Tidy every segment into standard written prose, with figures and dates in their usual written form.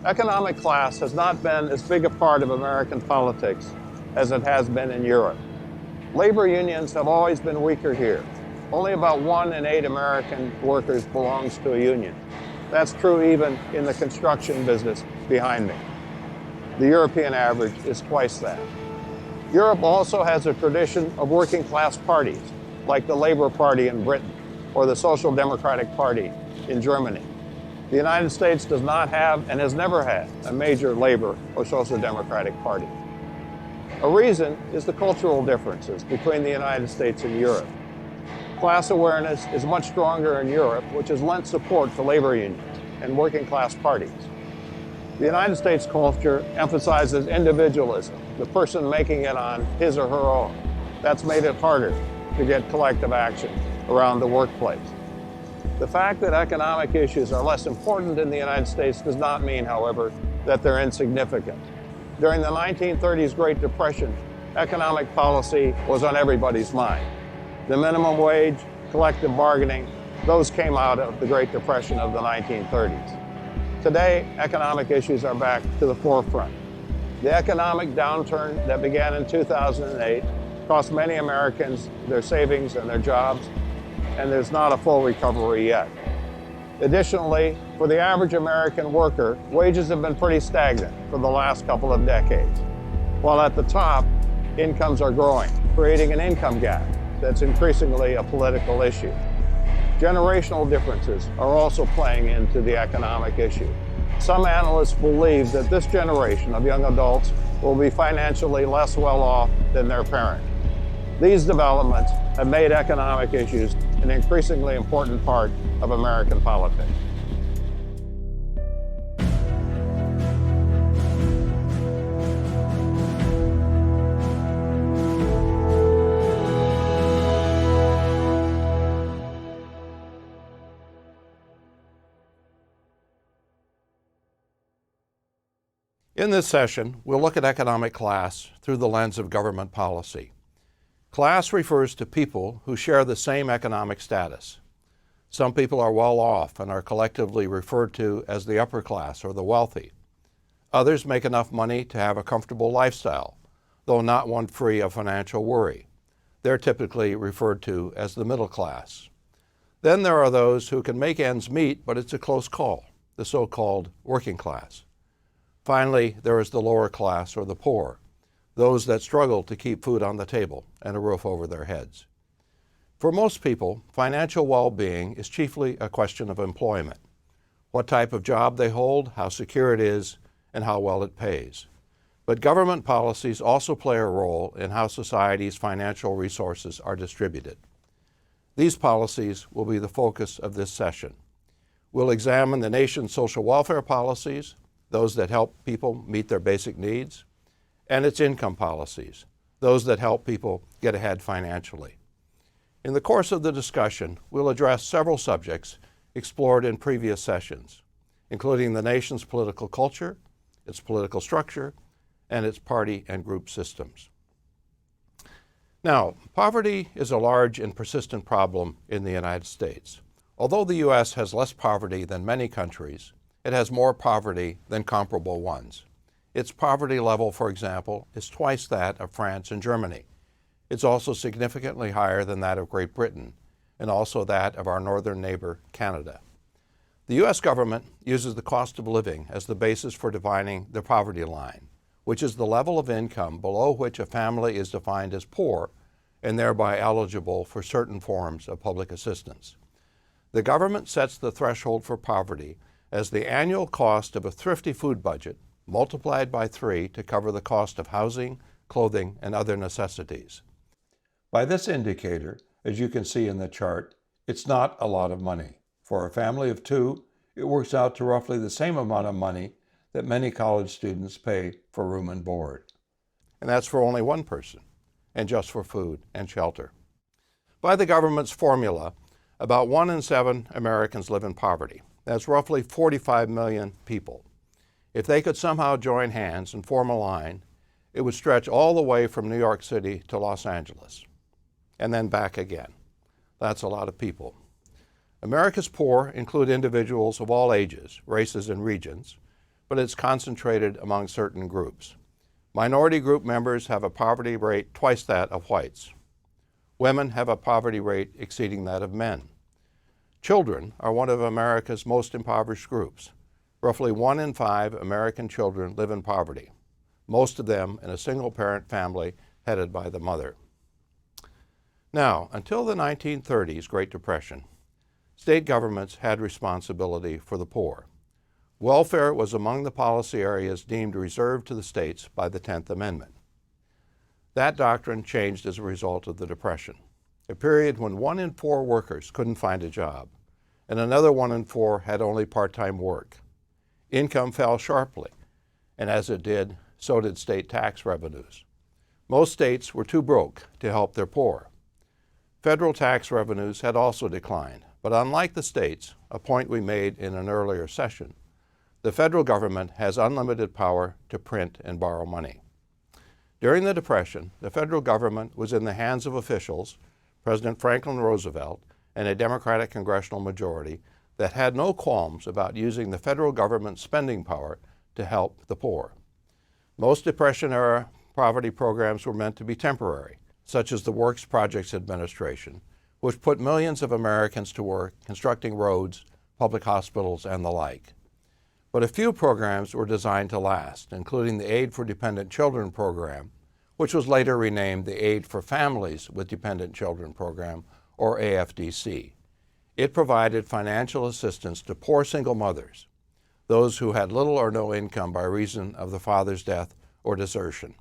Economic class has not been as big a part of American politics as it has been in Europe. Labor unions have always been weaker here. Only about 1 in 8 American workers belongs to a union. That's true even in the construction business behind me. The European average is twice that. Europe also has a tradition of working class parties, like the Labour Party in Britain or the Social Democratic Party in Germany. The United States does not have and has never had a major labor or social democratic party. A reason is the cultural differences between the United States and Europe. Class awareness is much stronger in Europe, which has lent support to labor unions and working class parties. The United States culture emphasizes individualism, the person making it on his or her own. That's made it harder to get collective action around the workplace. The fact that economic issues are less important in the United States does not mean, however, that they're insignificant. During the 1930s Great Depression, economic policy was on everybody's mind. The minimum wage, collective bargaining, those came out of the Great Depression of the 1930s. Today, economic issues are back to the forefront. The economic downturn that began in 2008 cost many Americans their savings and their jobs, and there's not a full recovery yet. Additionally, for the average American worker, wages have been pretty stagnant for the last couple of decades, while at the top, incomes are growing, creating an income gap that's increasingly a political issue. Generational differences are also playing into the economic issue. Some analysts believe that this generation of young adults will be financially less well off than their parents. These developments have made economic issues an increasingly important part of American politics. In this session, we'll look at economic class through the lens of government policy. Class refers to people who share the same economic status. Some people are well off and are collectively referred to as the upper class or the wealthy. Others make enough money to have a comfortable lifestyle, though not one free of financial worry. They're typically referred to as the middle class. Then there are those who can make ends meet, but it's a close call, the so-called working class. Finally, there is the lower class or the poor, those that struggle to keep food on the table and a roof over their heads. For most people, financial well-being is chiefly a question of employment, what type of job they hold, how secure it is, and how well it pays. But government policies also play a role in how society's financial resources are distributed. These policies will be the focus of this session. We'll examine the nation's social welfare policies, those that help people meet their basic needs, and its income policies, those that help people get ahead financially. In the course of the discussion, we'll address several subjects explored in previous sessions, including the nation's political culture, its political structure, and its party and group systems. Now, poverty is a large and persistent problem in the United States. Although the U.S. has less poverty than many countries, it has more poverty than comparable ones. Its poverty level, for example, is twice that of France and Germany. It's also significantly higher than that of Great Britain, and also that of our northern neighbor, Canada. The U.S. government uses the cost of living as the basis for defining the poverty line, which is the level of income below which a family is defined as poor and thereby eligible for certain forms of public assistance. The government sets the threshold for poverty as the annual cost of a thrifty food budget multiplied by 3 to cover the cost of housing, clothing, and other necessities. By this indicator, as you can see in the chart, it's not a lot of money. For a family of 2, it works out to roughly the same amount of money that many college students pay for room and board. And that's for only one person, and just for food and shelter. By the government's formula, about 1 in 7 Americans live in poverty. That's roughly 45 million people. If they could somehow join hands and form a line, it would stretch all the way from New York City to Los Angeles, and then back again. That's a lot of people. America's poor include individuals of all ages, races, and regions, but it's concentrated among certain groups. Minority group members have a poverty rate twice that of whites. Women have a poverty rate exceeding that of men. Children are one of America's most impoverished groups. Roughly 1 in 5 American children live in poverty, most of them in a single-parent family headed by the mother. Now, until the 1930s Great Depression, state governments had responsibility for the poor. Welfare was among the policy areas deemed reserved to the states by the 10th Amendment. That doctrine changed as a result of the Depression, a period when 1 in 4 workers couldn't find a job, and another 1 in 4 had only part-time work. Income fell sharply, and as it did, so did state tax revenues. Most states were too broke to help their poor. Federal tax revenues had also declined, but unlike the states, a point we made in an earlier session, the federal government has unlimited power to print and borrow money. During the Depression, the federal government was in the hands of officials, President Franklin Roosevelt, and a Democratic congressional majority that had no qualms about using the federal government's spending power to help the poor. Most Depression-era poverty programs were meant to be temporary, such as the Works Projects Administration, which put millions of Americans to work constructing roads, public hospitals, and the like. But a few programs were designed to last, including the Aid for Dependent Children program, which was later renamed the Aid for Families with Dependent Children program, or AFDC. It provided financial assistance to poor single mothers, those who had little or no income by reason of the father's death or desertion.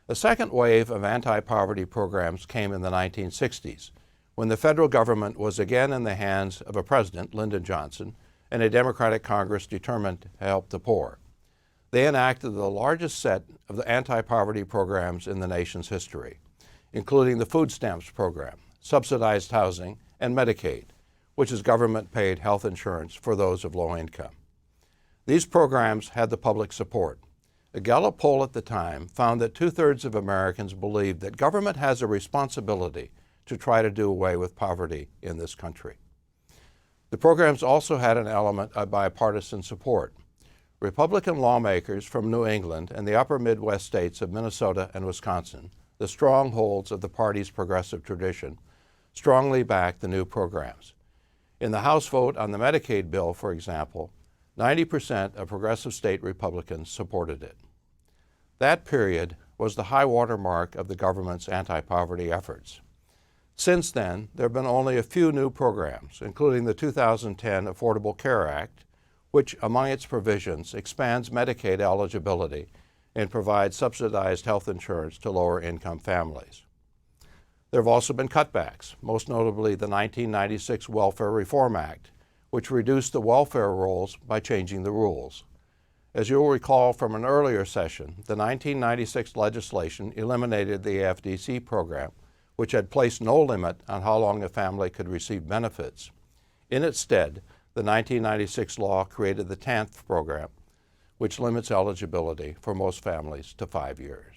A second wave of anti-poverty programs came in the 1960s, when the federal government was again in the hands of a president, Lyndon Johnson, and a Democratic Congress determined to help the poor. They enacted the largest set of the anti-poverty programs in the nation's history, including the food stamps program, subsidized housing, and Medicaid, which is government-paid health insurance for those of low income. These programs had the public support. A Gallup poll at the time found that 2/3 of Americans believed that government has a responsibility to try to do away with poverty in this country. The programs also had an element of bipartisan support. Republican lawmakers from New England and the upper Midwest states of Minnesota and Wisconsin, the strongholds of the party's progressive tradition, strongly backed the new programs. In the House vote on the Medicaid bill, for example, 90% of progressive state Republicans supported it. That period was the high water mark of the government's anti-poverty efforts. Since then, there have been only a few new programs, including the 2010 Affordable Care Act, which, among its provisions, expands Medicaid eligibility and provides subsidized health insurance to lower-income families. There have also been cutbacks, most notably the 1996 Welfare Reform Act, which reduced the welfare rolls by changing the rules. As you'll recall from an earlier session, the 1996 legislation eliminated the AFDC program, which had placed no limit on how long a family could receive benefits. In its stead, the 1996 law created the TANF program, which limits eligibility for most families to 5 years.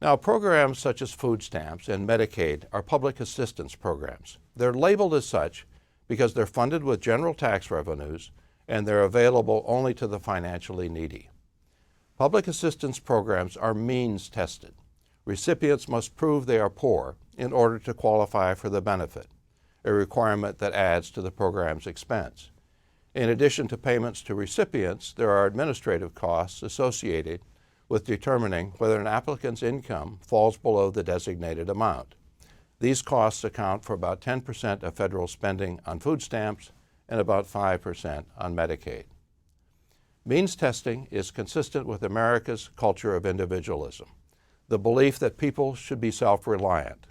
Now, programs such as food stamps and Medicaid are public assistance programs. They're labeled as such because they're funded with general tax revenues and they're available only to the financially needy. Public assistance programs are means tested. Recipients must prove they are poor in order to qualify for the benefit, a requirement that adds to the program's expense. In addition to payments to recipients, there are administrative costs associated with determining whether an applicant's income falls below the designated amount. These costs account for about 10% of federal spending on food stamps and about 5% on Medicaid. Means testing is consistent with America's culture of individualism, the belief that people should be self-reliant.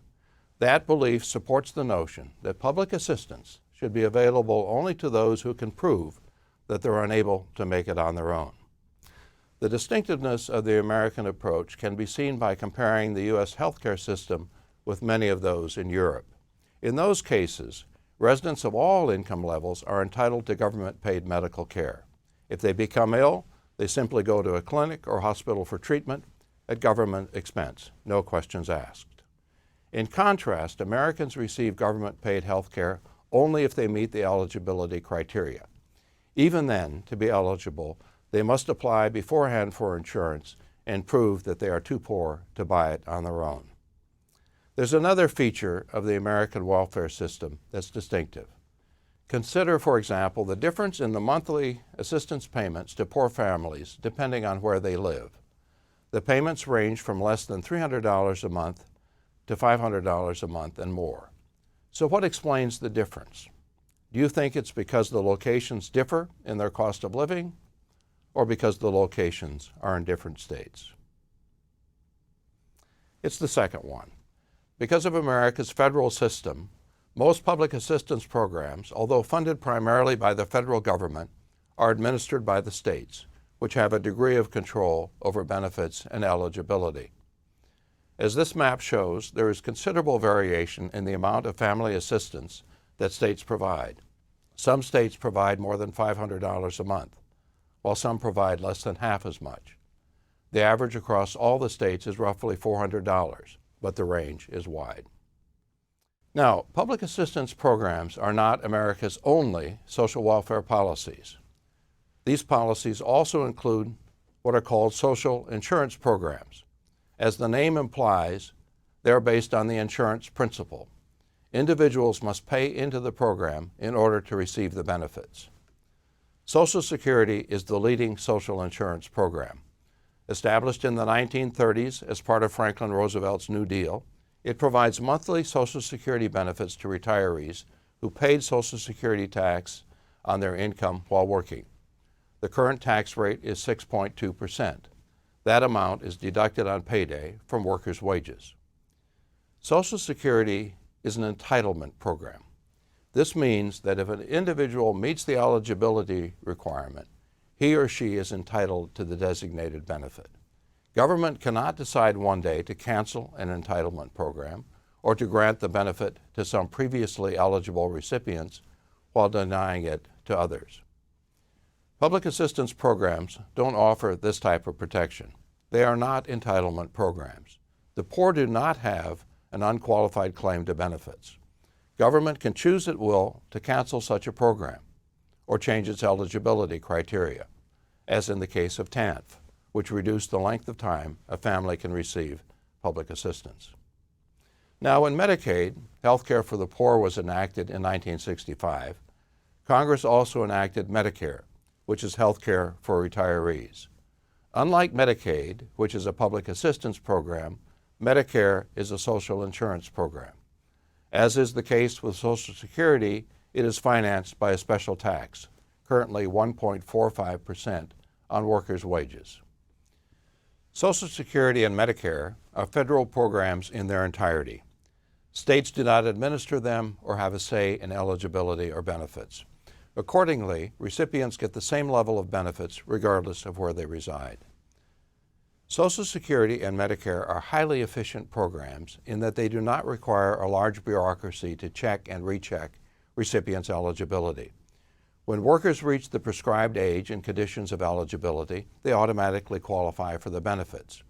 That belief supports the notion that public assistance should be available only to those who can prove that they're unable to make it on their own. The distinctiveness of the American approach can be seen by comparing the U.S. healthcare system with many of those in Europe. In those cases, residents of all income levels are entitled to government-paid medical care. If they become ill, they simply go to a clinic or hospital for treatment at government expense, no questions asked. In contrast, Americans receive government-paid health care only if they meet the eligibility criteria. Even then, to be eligible, they must apply beforehand for insurance and prove that they are too poor to buy it on their own. There's another feature of the American welfare system that's distinctive. Consider, for example, the difference in the monthly assistance payments to poor families depending on where they live. The payments range from less than $300 a month to $500 a month and more. So what explains the difference? Do you think it's because the locations differ in their cost of living, or because the locations are in different states? It's the second one. Because of America's federal system, most public assistance programs, although funded primarily by the federal government, are administered by the states, which have a degree of control over benefits and eligibility. As this map shows, there is considerable variation in the amount of family assistance that states provide. Some states provide more than $500 a month, while some provide less than half as much. The average across all the states is roughly $400, but the range is wide. Now, public assistance programs are not America's only social welfare policies. These policies also include what are called social insurance programs. As the name implies, they are based on the insurance principle. Individuals must pay into the program in order to receive the benefits. Social Security is the leading social insurance program. Established in the 1930s as part of Franklin Roosevelt's New Deal, it provides monthly Social Security benefits to retirees who paid Social Security tax on their income while working. The current tax rate is 6.2%. That amount is deducted on payday from workers' wages. Social Security is an entitlement program. This means that if an individual meets the eligibility requirement, he or she is entitled to the designated benefit. Government cannot decide one day to cancel an entitlement program or to grant the benefit to some previously eligible recipients while denying it to others. Public assistance programs don't offer this type of protection. They are not entitlement programs. The poor do not have an unqualified claim to benefits. Government can choose at will to cancel such a program or change its eligibility criteria, as in the case of TANF, which reduced the length of time a family can receive public assistance. Now, when Medicaid, health care for the poor, was enacted in 1965, Congress also enacted Medicare, which is health care for retirees. Unlike Medicaid, which is a public assistance program, Medicare is a social insurance program. As is the case with Social Security, it is financed by a special tax, currently 1.45% on workers' wages. Social Security and Medicare are federal programs in their entirety. States do not administer them or have a say in eligibility or benefits. Accordingly, recipients get the same level of benefits regardless of where they reside. Social Security and Medicare are highly efficient programs in that they do not require a large bureaucracy to check and recheck recipients' eligibility. When workers reach the prescribed age and conditions of eligibility, they automatically qualify for the benefits.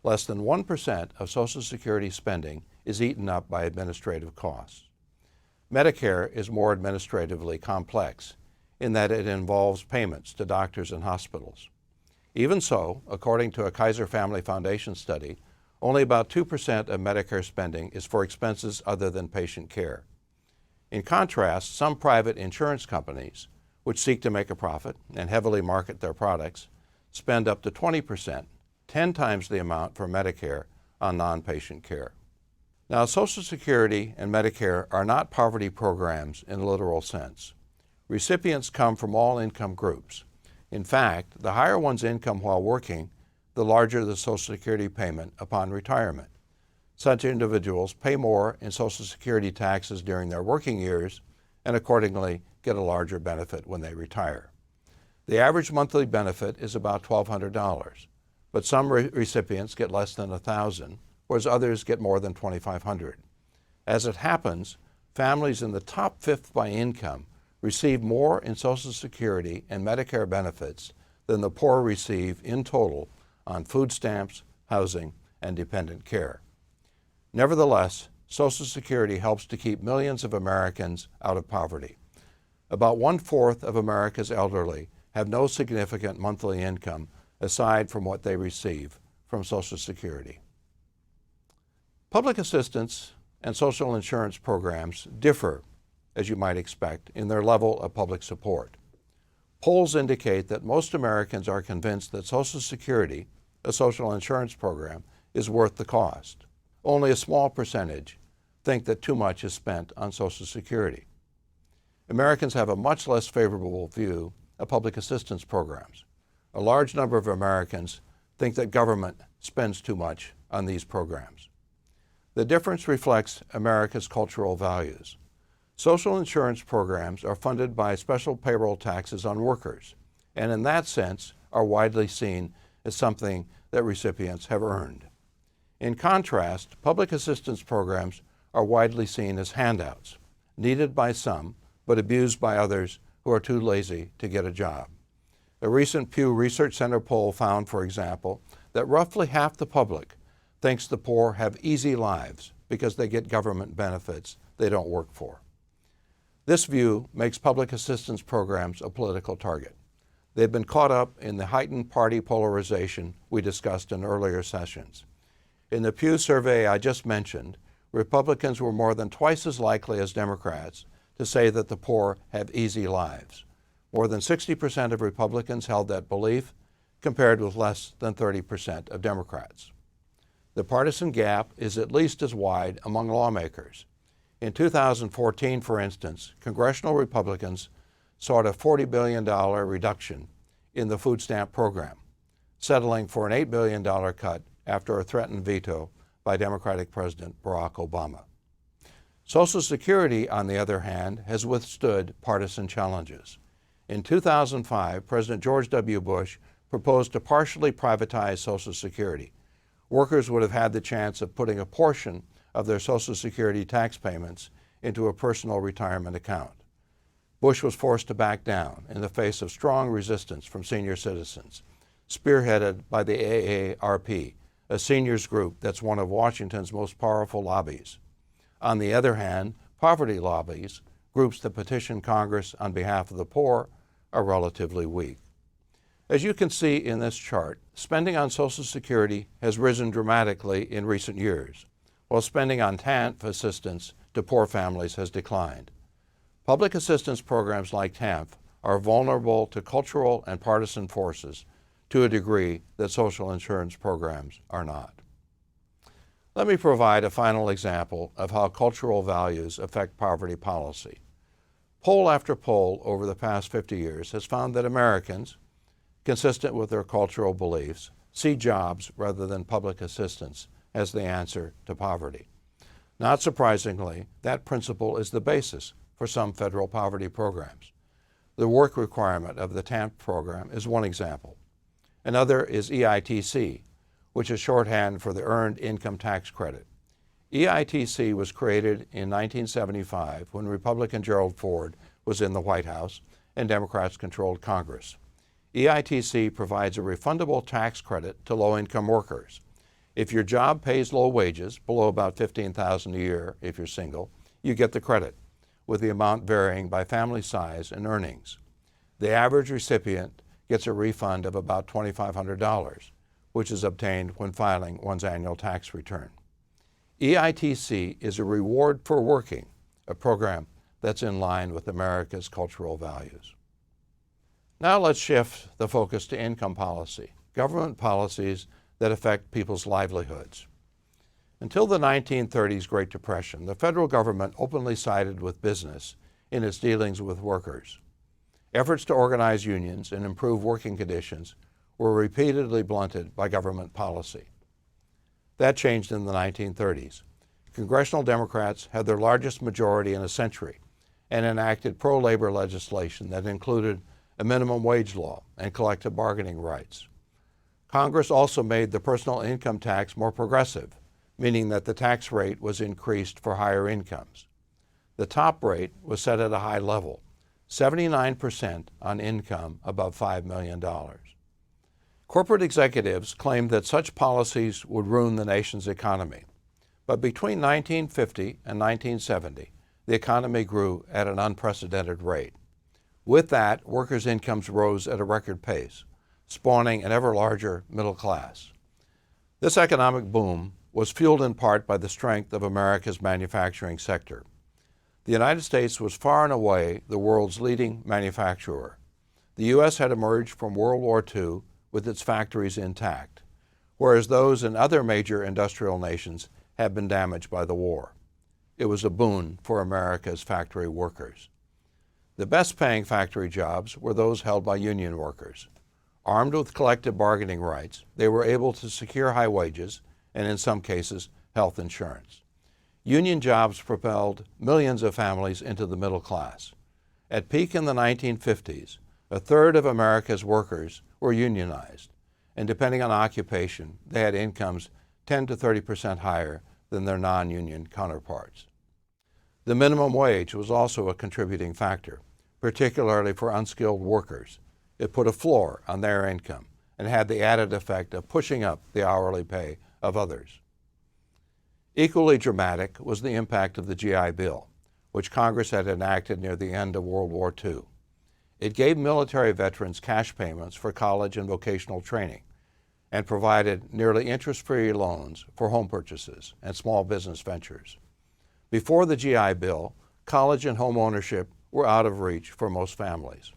Less than 1% of Social Security spending is eaten up by administrative costs. Medicare is more administratively complex in that it involves payments to doctors and hospitals. Even so, according to a Kaiser Family Foundation study, only about 2% of Medicare spending is for expenses other than patient care. In contrast, some private insurance companies, which seek to make a profit and heavily market their products, spend up to 20%, 10 times the amount for Medicare, on non-patient care. Now, Social Security and Medicare are not poverty programs in a literal sense. Recipients come from all income groups. In fact, the higher one's income while working, the larger the Social Security payment upon retirement. Such individuals pay more in Social Security taxes during their working years and accordingly get a larger benefit when they retire. The average monthly benefit is about $1,200, but some recipients get less than $1,000, whereas others get more than $2,500. As it happens, families in the top fifth by income receive more in Social Security and Medicare benefits than the poor receive in total on food stamps, housing, and dependent care. Nevertheless, Social Security helps to keep millions of Americans out of poverty. About 1/4 of America's elderly have no significant monthly income aside from what they receive from Social Security. Public assistance and social insurance programs differ, as you might expect, in their level of public support. Polls indicate that most Americans are convinced that Social Security, a social insurance program, is worth the cost. Only a small percentage think that too much is spent on Social Security. Americans have a much less favorable view of public assistance programs. A large number of Americans think that government spends too much on these programs. The difference reflects America's cultural values. Social insurance programs are funded by special payroll taxes on workers, and in that sense are widely seen as something that recipients have earned. In contrast, public assistance programs are widely seen as handouts, needed by some, but abused by others who are too lazy to get a job. A recent Pew Research Center poll found, for example, that roughly half the public thinks the poor have easy lives because they get government benefits they don't work for. This view makes public assistance programs a political target. They've been caught up in the heightened party polarization we discussed in earlier sessions. In the Pew survey I just mentioned, Republicans were more than twice as likely as Democrats to say that the poor have easy lives. More than 60% of Republicans held that belief, compared with less than 30% of Democrats. The partisan gap is at least as wide among lawmakers. In 2014, for instance, congressional Republicans sought a $40 billion reduction in the food stamp program, settling for an $8 billion cut after a threatened veto by Democratic President Barack Obama. Social Security, on the other hand, has withstood partisan challenges. In 2005, President George W. Bush proposed to partially privatize Social Security. Workers would have had the chance of putting a portion of their Social Security tax payments into a personal retirement account. Bush was forced to back down in the face of strong resistance from senior citizens, spearheaded by the AARP, a seniors group that's one of Washington's most powerful lobbies. On the other hand, poverty lobbies, groups that petition Congress on behalf of the poor, are relatively weak. As you can see in this chart, spending on Social Security has risen dramatically in recent years, while spending on TANF assistance to poor families has declined. Public assistance programs like TANF are vulnerable to cultural and partisan forces to a degree that social insurance programs are not. Let me provide a final example of how cultural values affect poverty policy. Poll after poll over the past 50 years has found that Americans, consistent with their cultural beliefs, see jobs rather than public assistance as the answer to poverty. Not surprisingly, that principle is the basis for some federal poverty programs. The work requirement of the TANF program is one example. Another is EITC, which is shorthand for the Earned Income Tax Credit. EITC was created in 1975 when Republican Gerald Ford was in the White House and Democrats controlled Congress. EITC provides a refundable tax credit to low-income workers. If your job pays low wages, below about $15,000 a year if you're single, you get the credit, with the amount varying by family size and earnings. The average recipient gets a refund of about $2,500, which is obtained when filing one's annual tax return. EITC is a reward for working, a program that's in line with America's cultural values. Now let's shift the focus to income policy, government policies that affect people's livelihoods. Until the 1930s Great Depression, the federal government openly sided with business in its dealings with workers. Efforts to organize unions and improve working conditions were repeatedly blunted by government policy. That changed in the 1930s. Congressional Democrats had their largest majority in a century and enacted pro-labor legislation that included a minimum wage law and collective bargaining rights. Congress also made the personal income tax more progressive, meaning that the tax rate was increased for higher incomes. The top rate was set at a high level, 79% on income above $5 million. Corporate executives claimed that such policies would ruin the nation's economy. But between 1950 and 1970, the economy grew at an unprecedented rate. With that, workers' incomes rose at a record pace, spawning an ever larger middle class. This economic boom was fueled in part by the strength of America's manufacturing sector. The United States was far and away the world's leading manufacturer. The U.S. had emerged from World War II with its factories intact, whereas those in other major industrial nations had been damaged by the war. It was a boon for America's factory workers. The best-paying factory jobs were those held by union workers. Armed with collective bargaining rights, they were able to secure high wages and, in some cases, health insurance. Union jobs propelled millions of families into the middle class. At peak in the 1950s, a third of America's workers were unionized, and depending on occupation, they had incomes 10 to 30% higher than their non-union counterparts. The minimum wage was also a contributing factor, particularly for unskilled workers. It put a floor on their income and had the added effect of pushing up the hourly pay of others. Equally dramatic was the impact of the GI Bill, which Congress had enacted near the end of World War II. It gave military veterans cash payments for college and vocational training and provided nearly interest-free loans for home purchases and small business ventures. Before the GI Bill, college and home ownership were out of reach for most families.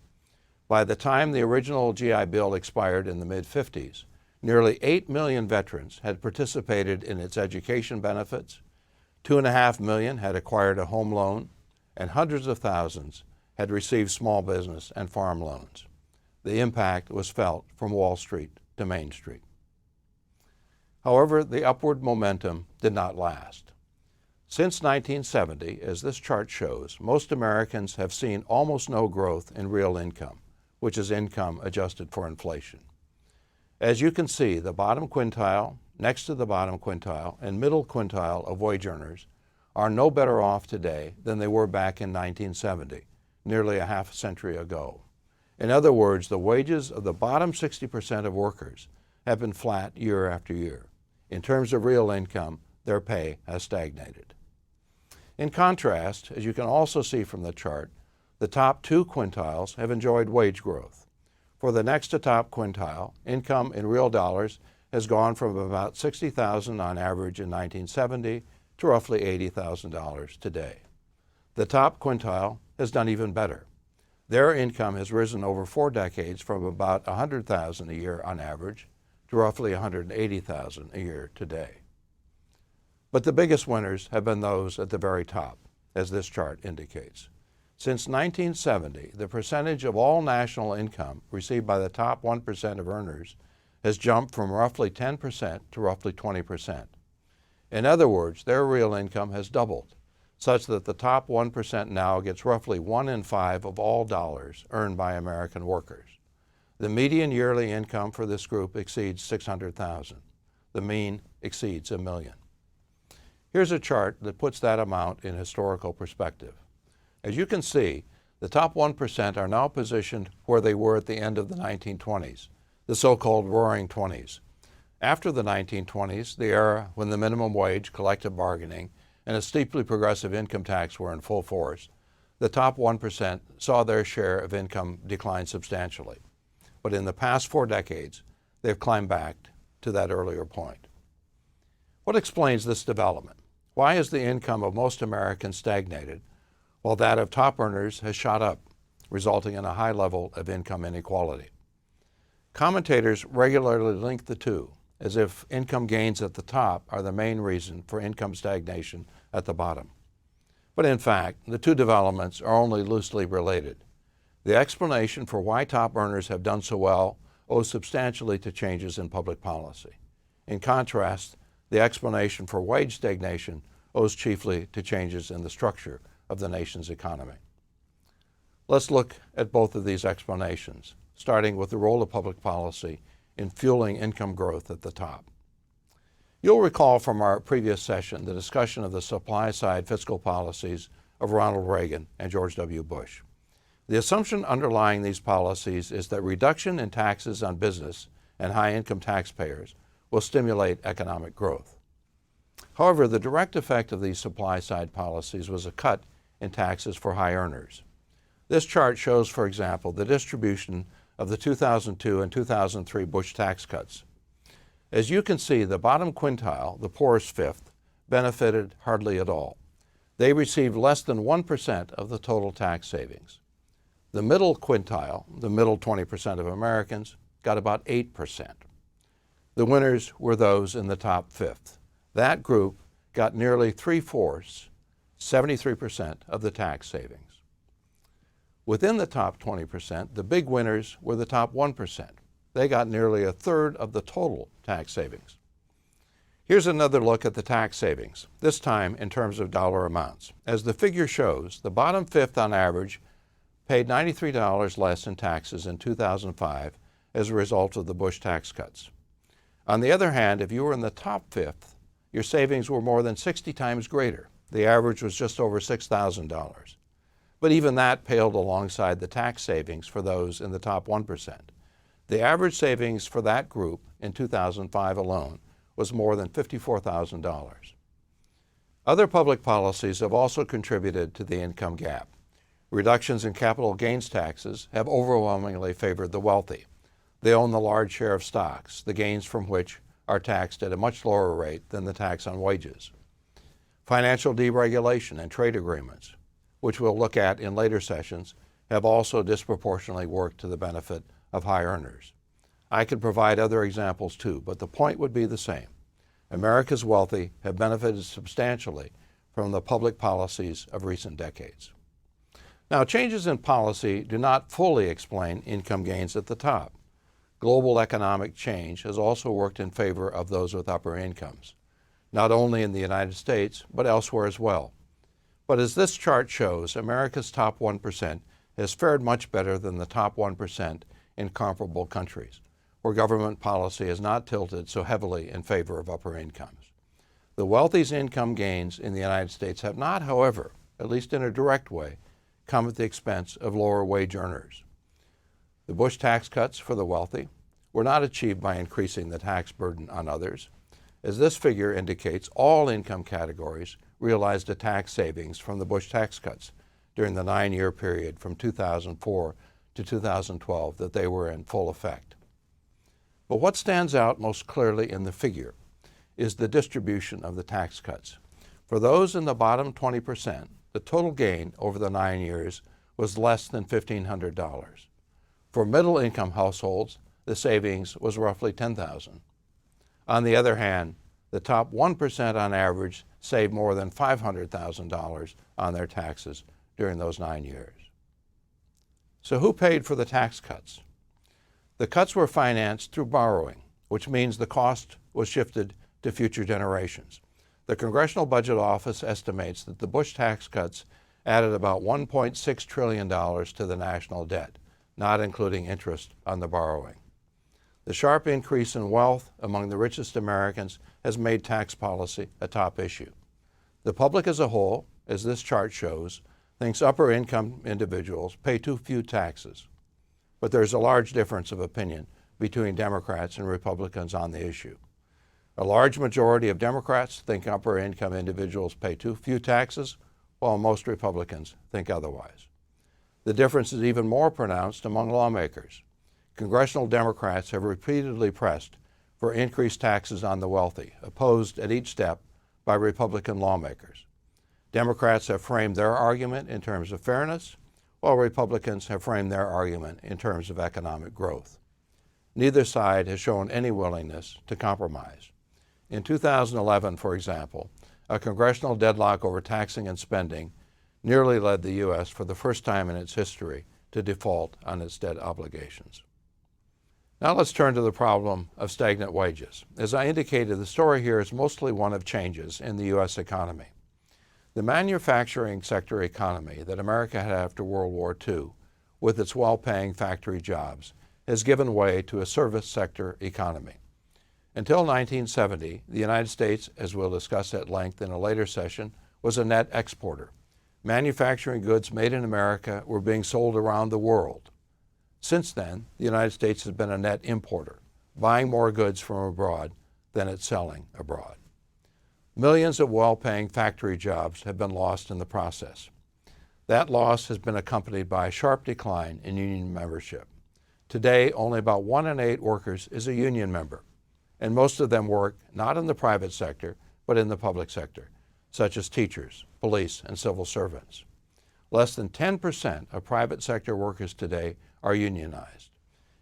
By the time the original GI Bill expired in the mid-50s, nearly 8 million veterans had participated in its education benefits, 2.5 million had acquired a home loan, and hundreds of thousands had received small business and farm loans. The impact was felt from Wall Street to Main Street. However, the upward momentum did not last. Since 1970, as this chart shows, most Americans have seen almost no growth in real income, which is income adjusted for inflation. As you can see, the bottom quintile, next to the bottom quintile, and middle quintile of wage earners are no better off today than they were back in 1970, nearly a half century ago. In other words, the wages of the bottom 60% of workers have been flat year after year. In terms of real income, their pay has stagnated. In contrast, as you can also see from the chart, the top two quintiles have enjoyed wage growth. For the next to top quintile, income in real dollars has gone from about $60,000 on average in 1970 to roughly $80,000 today. The top quintile has done even better. Their income has risen over 4 decades from about $100,000 a year on average to roughly $180,000 a year today. But the biggest winners have been those at the very top, as this chart indicates. Since 1970, the percentage of all national income received by the top 1% of earners has jumped from roughly 10% to roughly 20%. In other words, their real income has doubled, such that the top 1% now gets roughly 1 in 5 of all dollars earned by American workers. The median yearly income for this group exceeds $600,000. The mean exceeds $1 million. Here's a chart that puts that amount in historical perspective. As you can see, the top 1% are now positioned where they were at the end of the 1920s, the so-called Roaring '20s. After the 1920s, the era when the minimum wage, collective bargaining, and a steeply progressive income tax were in full force, the top 1% saw their share of income decline substantially. But in the past 4 decades, they've climbed back to that earlier point. What explains this development? Why has the income of most Americans stagnated, while that of top earners has shot up, resulting in a high level of income inequality? Commentators regularly link the two, as if income gains at the top are the main reason for income stagnation at the bottom. But in fact, the two developments are only loosely related. The explanation for why top earners have done so well owes substantially to changes in public policy. In contrast, the explanation for wage stagnation owes chiefly to changes in the structure of the nation's economy. Let's look at both of these explanations, starting with the role of public policy in fueling income growth at the top. You'll recall from our previous session the discussion of the supply-side fiscal policies of Ronald Reagan and George W. Bush. The assumption underlying these policies is that reduction in taxes on business and high-income taxpayers will stimulate economic growth. However, the direct effect of these supply-side policies was a cut in taxes for high earners. This chart shows, for example, the distribution of the 2002 and 2003 Bush tax cuts. As you can see, the bottom quintile, the poorest fifth, benefited hardly at all. They received less than 1% of the total tax savings. The middle quintile, the middle 20% of Americans, got about 8%. The winners were those in the top fifth. That group got nearly 3/4, 73% of the tax savings. Within the top 20%, the big winners were the top 1%. They got nearly 1/3 of the total tax savings. Here's another look at the tax savings, this time in terms of dollar amounts. As the figure shows, the bottom fifth on average paid $93 less in taxes in 2005 as a result of the Bush tax cuts. On the other hand, if you were in the top fifth, your savings were more than 60 times greater. The average was just over $6,000. But even that paled alongside the tax savings for those in the top 1%. The average savings for that group in 2005 alone was more than $54,000. Other public policies have also contributed to the income gap. Reductions in capital gains taxes have overwhelmingly favored the wealthy. They own the large share of stocks, the gains from which are taxed at a much lower rate than the tax on wages. Financial deregulation and trade agreements, which we'll look at in later sessions, have also disproportionately worked to the benefit of high earners. I could provide other examples too, but the point would be the same. America's wealthy have benefited substantially from the public policies of recent decades. Now, changes in policy do not fully explain income gains at the top. Global economic change has also worked in favor of those with upper incomes, not only in the United States, but elsewhere as well. But as this chart shows, America's top 1% has fared much better than the top 1% in comparable countries, where government policy has not tilted so heavily in favor of upper incomes. The wealthy's income gains in the United States have not, however, at least in a direct way, come at the expense of lower wage earners. The Bush tax cuts for the wealthy were not achieved by increasing the tax burden on others. As this figure indicates, all income categories realized a tax savings from the Bush tax cuts during the 9-year period from 2004 to 2012 that they were in full effect. But what stands out most clearly in the figure is the distribution of the tax cuts. For those in the bottom 20%, the total gain over the 9 years was less than $1,500. For middle-income households, the savings was roughly $10,000. On the other hand, the top 1% on average saved more than $500,000 on their taxes during those 9 years. So who paid for the tax cuts? The cuts were financed through borrowing, which means the cost was shifted to future generations. The Congressional Budget Office estimates that the Bush tax cuts added about $1.6 trillion to the national debt, not including interest on the borrowing. The sharp increase in wealth among the richest Americans has made tax policy a top issue. The public as a whole, as this chart shows, thinks upper income individuals pay too few taxes. But there's a large difference of opinion between Democrats and Republicans on the issue. A large majority of Democrats think upper income individuals pay too few taxes, while most Republicans think otherwise. The difference is even more pronounced among lawmakers. Congressional Democrats have repeatedly pressed for increased taxes on the wealthy, opposed at each step by Republican lawmakers. Democrats have framed their argument in terms of fairness, while Republicans have framed their argument in terms of economic growth. Neither side has shown any willingness to compromise. In 2011, for example, a congressional deadlock over taxing and spending nearly led the U.S. for the first time in its history to default on its debt obligations. Now let's turn to the problem of stagnant wages. As I indicated, the story here is mostly one of changes in the U.S. economy. The manufacturing sector economy that America had after World War II, with its well-paying factory jobs, has given way to a service sector economy. Until 1970, the United States, as we'll discuss at length in a later session, was a net exporter. Manufacturing goods made in America were being sold around the world. Since then, the United States has been a net importer, buying more goods from abroad than it's selling abroad. Millions of well-paying factory jobs have been lost in the process. That loss has been accompanied by a sharp decline in union membership. Today, only about 1 in 8 workers is a union member, and most of them work not in the private sector, but in the public sector, such as teachers, police, and civil servants. Less than 10% of private sector workers today are unionized.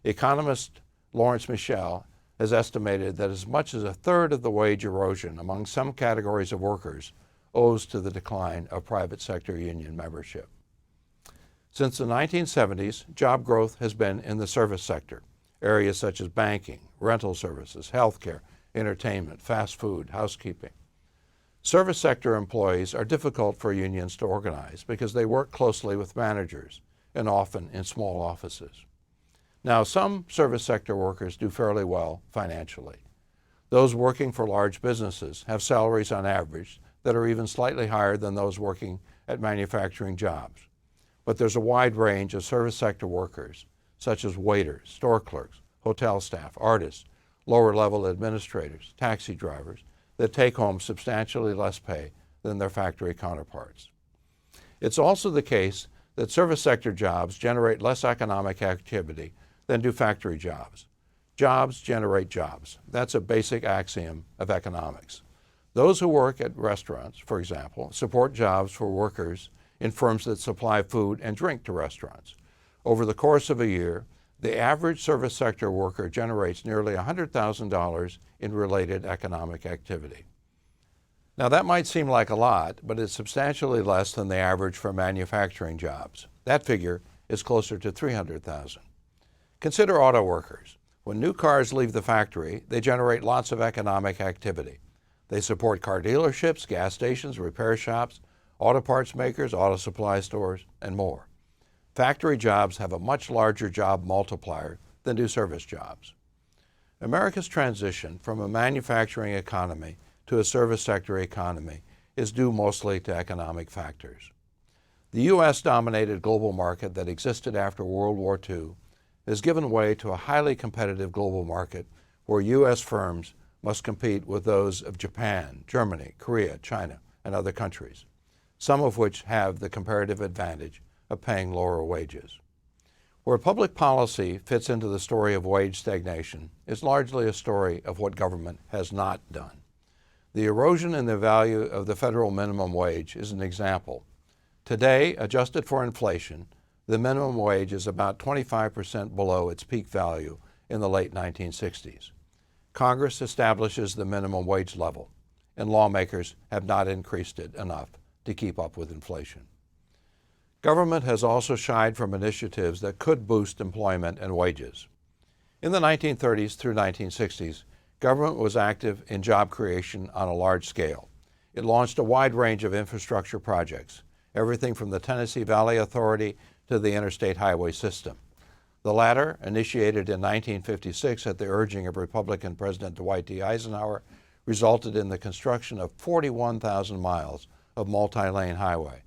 Economist Lawrence Michel has estimated that as much as a third of the wage erosion among some categories of workers owes to the decline of private sector union membership. Since the 1970s, job growth has been in the service sector, areas such as banking, rental services, healthcare, entertainment, fast food, housekeeping. Service sector employees are difficult for unions to organize because they work closely with managers and often in small offices. Now, some service sector workers do fairly well financially. Those working for large businesses have salaries on average that are even slightly higher than those working at manufacturing jobs. But there's a wide range of service sector workers, such as waiters, store clerks, hotel staff, artists, lower-level administrators, taxi drivers, that take home substantially less pay than their factory counterparts. It's also the case that service sector jobs generate less economic activity than do factory jobs. Jobs generate jobs. That's a basic axiom of economics. Those who work at restaurants, for example, support jobs for workers in firms that supply food and drink to restaurants. Over the course of a year, the average service sector worker generates nearly $100,000 in related economic activity. Now, that might seem like a lot, but it's substantially less than the average for manufacturing jobs. That figure is closer to $300,000. Consider auto workers. When new cars leave the factory, they generate lots of economic activity. They support car dealerships, gas stations, repair shops, auto parts makers, auto supply stores, and more. Factory jobs have a much larger job multiplier than do service jobs. America's transition from a manufacturing economy to a service sector economy is due mostly to economic factors. The U.S.-dominated global market that existed after World War II has given way to a highly competitive global market where U.S. firms must compete with those of Japan, Germany, Korea, China, and other countries, some of which have the comparative advantage of paying lower wages. Where public policy fits into the story of wage stagnation is largely a story of what government has not done. The erosion in the value of the federal minimum wage is an example. Today, adjusted for inflation, the minimum wage is about 25% below its peak value in the late 1960s. Congress establishes the minimum wage level, and lawmakers have not increased it enough to keep up with inflation. Government has also shied from initiatives that could boost employment and wages. In the 1930s through 1960s, government was active in job creation on a large scale. It launched a wide range of infrastructure projects, everything from the Tennessee Valley Authority to the interstate highway system. The latter, initiated in 1956 at the urging of Republican President Dwight D. Eisenhower, resulted in the construction of 41,000 miles of multi-lane highway,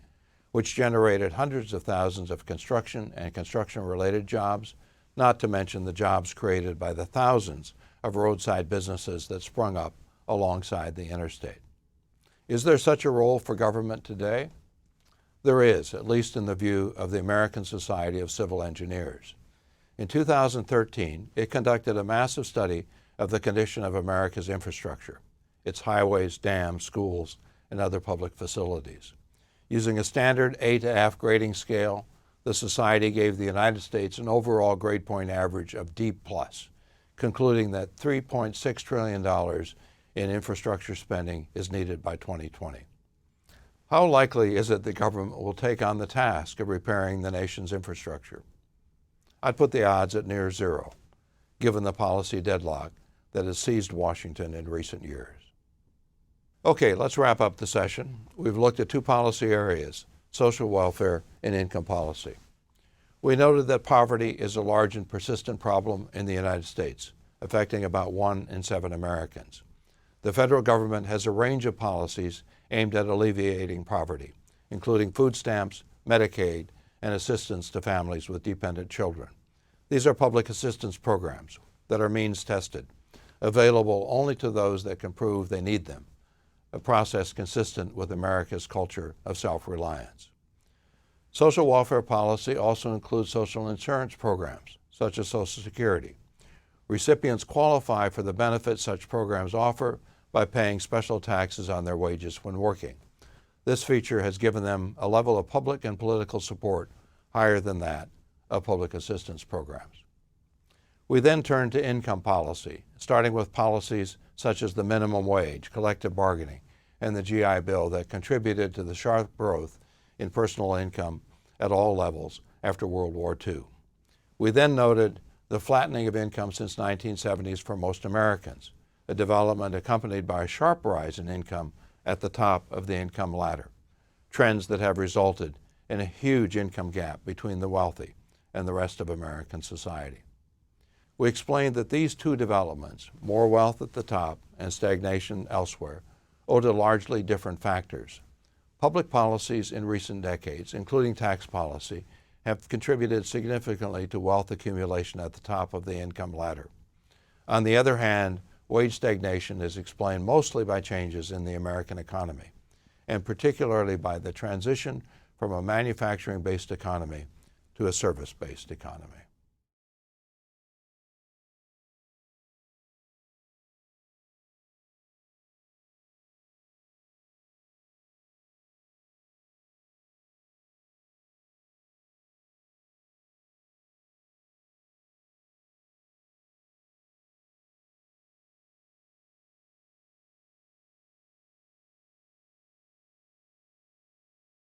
which generated hundreds of thousands of construction and construction-related jobs, not to mention the jobs created by the thousands of roadside businesses that sprung up alongside the interstate. Is there such a role for government today? There is, at least in the view of the American Society of Civil Engineers. In 2013, it conducted a massive study of the condition of America's infrastructure, its highways, dams, schools, and other public facilities. Using a standard A to F grading scale, the Society gave the United States an overall grade point average of D+, concluding that $3.6 trillion in infrastructure spending is needed by 2020. How likely is it the government will take on the task of repairing the nation's infrastructure? I'd put the odds at near zero, given the policy deadlock that has seized Washington in recent years. Okay, let's wrap up the session. We've looked at two policy areas, social welfare and income policy. We noted that poverty is a large and persistent problem in the United States, affecting about 1 in 7 Americans. The federal government has a range of policies aimed at alleviating poverty, including food stamps, Medicaid, and assistance to families with dependent children. These are public assistance programs that are means tested, available only to those that can prove they need them, a process consistent with America's culture of self-reliance. Social welfare policy also includes social insurance programs, such as Social Security. Recipients qualify for the benefits such programs offer by paying special taxes on their wages when working. This feature has given them a level of public and political support higher than that of public assistance programs. We then turn to income policy, starting with policies such as the minimum wage, collective bargaining, and the GI Bill that contributed to the sharp growth in personal income at all levels after World War II. We then noted the flattening of income since the 1970s for most Americans, a development accompanied by a sharp rise in income at the top of the income ladder, trends that have resulted in a huge income gap between the wealthy and the rest of American society. We explained that these two developments, more wealth at the top and stagnation elsewhere, owe to largely different factors. Public policies in recent decades, including tax policy, have contributed significantly to wealth accumulation at the top of the income ladder. On the other hand, wage stagnation is explained mostly by changes in the American economy, and particularly by the transition from a manufacturing-based economy to a service-based economy.